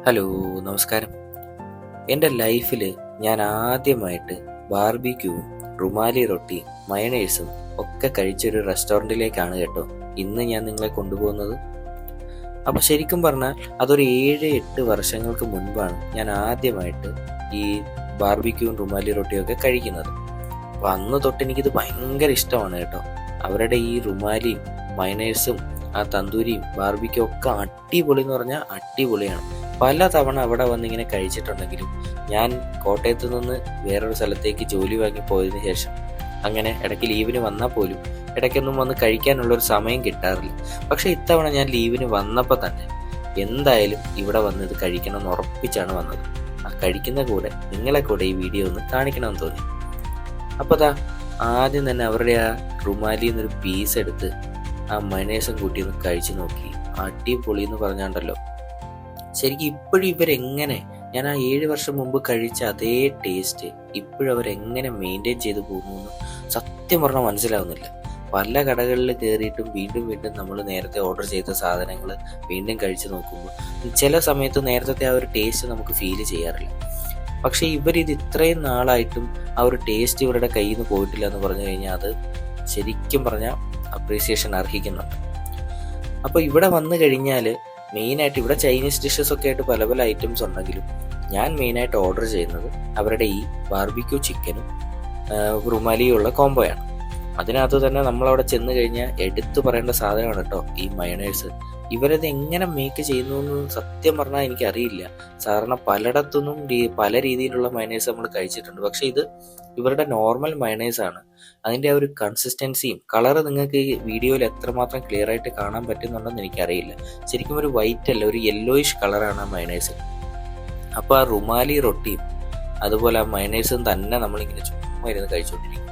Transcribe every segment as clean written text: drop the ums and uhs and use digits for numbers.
Hello, നമസ്കാരം. എൻ്റെ ലൈഫിൽ ഞാൻ ആദ്യമായിട്ട് ബാർബിക്യൂവും റുമാലി റൊട്ടിയും മയണൈസും ഒക്കെ കഴിച്ചൊരു റെസ്റ്റോറൻറ്റിലേക്കാണ് കേട്ടോ ഇന്ന് ഞാൻ നിങ്ങളെ കൊണ്ടുപോകുന്നത്. അപ്പോൾ ശരിക്കും പറഞ്ഞാൽ അതൊരു 7-8 വർഷങ്ങൾക്ക് മുൻപാണ് ഞാൻ ആദ്യമായിട്ട് ഈ ബാർബിക്യൂവും റുമാലി റൊട്ടിയും ഒക്കെ കഴിക്കുന്നത്. അപ്പോൾ അന്ന് തൊട്ട് എനിക്കിത് ഭയങ്കര ഇഷ്ടമാണ് കേട്ടോ. അവരുടെ ഈ റുമാലിയും മയണൈസും ആ തന്തൂരിയും ബാർബിക്യൂ ഒക്കെ അടിപൊളി എന്ന് പറഞ്ഞാൽ അടിപൊളിയാണ്. പല തവണ അവിടെ വന്നിങ്ങനെ കഴിച്ചിട്ടുണ്ടെങ്കിലും ഞാൻ കോട്ടയത്ത് നിന്ന് വേറൊരു സ്ഥലത്തേക്ക് ജോലി വാങ്ങി പോയതിനു ശേഷം അങ്ങനെ ഇടയ്ക്ക് ലീവിന് വന്നാൽ പോലും ഇടയ്ക്കൊന്നും വന്ന് കഴിക്കാനുള്ളൊരു സമയം കിട്ടാറില്ല. പക്ഷേ ഇത്തവണ ഞാൻ ലീവിന് വന്നപ്പോൾ തന്നെ എന്തായാലും ഇവിടെ വന്ന് ഇത് കഴിക്കണം എന്ന് ഉറപ്പിച്ചാണ് വന്നത്. ആ കഴിക്കുന്ന കൂടെ നിങ്ങളെ കൂടെ ഈ വീഡിയോ ഒന്ന് കാണിക്കണമെന്ന് തോന്നി. അപ്പോൾ ആദ്യം തന്നെ അവരുടെ ആ റുമാലി എന്നൊരു പീസ് എടുത്ത് ആ മയണൈസും കൂട്ടി ഒന്ന് കഴിച്ച് നോക്കി. അടിപൊളി എന്ന് പറഞ്ഞാണ്ടല്ലോ. ശരിക്കും ഇപ്പോഴും ഇവരെങ്ങനെ, ഞാൻ ആ 7 വർഷം മുമ്പ് കഴിച്ച അതേ ടേസ്റ്റ് ഇപ്പോഴും അവരെങ്ങനെ മെയിൻറ്റെയിൻ ചെയ്ത് പോകുന്നു സത്യം പറഞ്ഞാൽ മനസ്സിലാവുന്നില്ല. പല കടകളിൽ കയറിയിട്ടും വീണ്ടും വീണ്ടും നമ്മൾ നേരത്തെ ഓർഡർ ചെയ്ത സാധനങ്ങൾ വീണ്ടും കഴിച്ച് നോക്കുമ്പോൾ ചില സമയത്ത് നേരത്തെ ആ ഒരു ടേസ്റ്റ് നമുക്ക് ഫീൽ ചെയ്യാറില്ല. പക്ഷേ ഇവരിത് ഇത്രയും നാളായിട്ടും ആ ഒരു ടേസ്റ്റ് ഇവരുടെ കയ്യിൽ നിന്ന് പോയിട്ടില്ല എന്ന് പറഞ്ഞു കഴിഞ്ഞാൽ അത് ശരിക്കും പറഞ്ഞാൽ അപ്രീസിയേഷൻ അർഹിക്കുന്നുണ്ട്. അപ്പോൾ ഇവിടെ വന്നു കഴിഞ്ഞാൽ മെയിനായിട്ട് ഇവിടെ ചൈനീസ് ഡിഷസ് ഒക്കെ ആയിട്ട് പല പല ഐറ്റംസ് ഉണ്ടെങ്കിലും ഞാൻ മെയിനായിട്ട് ഓർഡർ ചെയ്യുന്നത് അവരുടെ ഈ ബാർബിക്യൂ ചിക്കനും റുമാലിയും ഉള്ള കോംബോയാണ്. അതിനകത്ത് തന്നെ നമ്മളവിടെ ചെന്ന് കഴിഞ്ഞാൽ എടുത്തു പറയേണ്ട സാധനമാണ് കേട്ടോ ഈ മയണൈസ്. ഇവരത് എങ്ങനെ മേക്ക് ചെയ്യുന്നു എന്ന് സത്യം പറഞ്ഞാൽ എനിക്കറിയില്ല. സാധാരണ പലയിടത്തുനിന്നും പല രീതിയിലുള്ള മയണൈസ് നമ്മൾ കഴിച്ചിട്ടുണ്ട്. പക്ഷെ ഇത് ഇവരുടെ നോർമൽ മയണൈസാണ്. അതിൻ്റെ ആ ഒരു കൺസിസ്റ്റൻസിയും കളറ് നിങ്ങൾക്ക് ഈ വീഡിയോയിൽ എത്രമാത്രം ക്ലിയർ ആയിട്ട് കാണാൻ പറ്റുന്നുണ്ടെന്ന് എനിക്കറിയില്ല. ശരിക്കും ഒരു വൈറ്റ് അല്ല, ഒരു യെല്ലോയിഷ് കളറാണ് ആ മയണൈസ്. അപ്പോൾ ആ റുമാലി റൊട്ടിയും അതുപോലെ ആ മയണൈസും തന്നെ നമ്മളിങ്ങനെ ചുമ്മാ ഇരുന്ന് കഴിച്ചുകൊണ്ടിരിക്കും.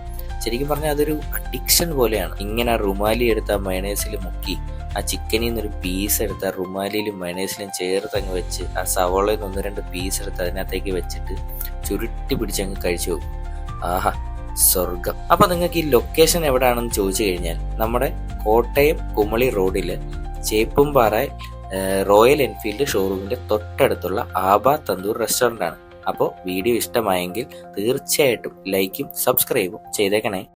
ശരിക്കും പറഞ്ഞാൽ അതൊരു അഡിക്ഷൻ പോലെയാണ്. ഇങ്ങനെ ആ റുമാലി എടുത്ത് ആ മയണൈസിൽ മുക്കി ആ ചിക്കനിൽ നിന്നൊരു പീസ് എടുത്ത് ആ റുമാലിയിലും മയണൈസിലും ചേർത്ത് അങ്ങ് വെച്ച് ആ സവോളയിൽ നിന്ന് 1-2 പീസ് എടുത്ത് അതിനകത്തേക്ക് വെച്ചിട്ട് ചുരുട്ടി പിടിച്ചങ്ങ് കഴിച്ചു പോകും. ആഹാ, സ്വർഗം. അപ്പം നിങ്ങൾക്ക് ഈ ലൊക്കേഷൻ എവിടെയാണെന്ന് ചോദിച്ചു കഴിഞ്ഞാൽ നമ്മുടെ കോട്ടയം കുമളി റോഡിൽ ചേപ്പുംപാറ റോയൽ എൻഫീൽഡ് ഷോറൂമിൻ്റെ തൊട്ടടുത്തുള്ള ആബ തന്തൂർ റെസ്റ്റോറൻ്റ് ആണ്. അപ്പോൾ വീഡിയോ ഇഷ്ടമായെങ്കിൽ തീർച്ചയായിട്ടും ലൈക്കും സബ്സ്ക്രൈബും ചെയ്തേക്കണേ.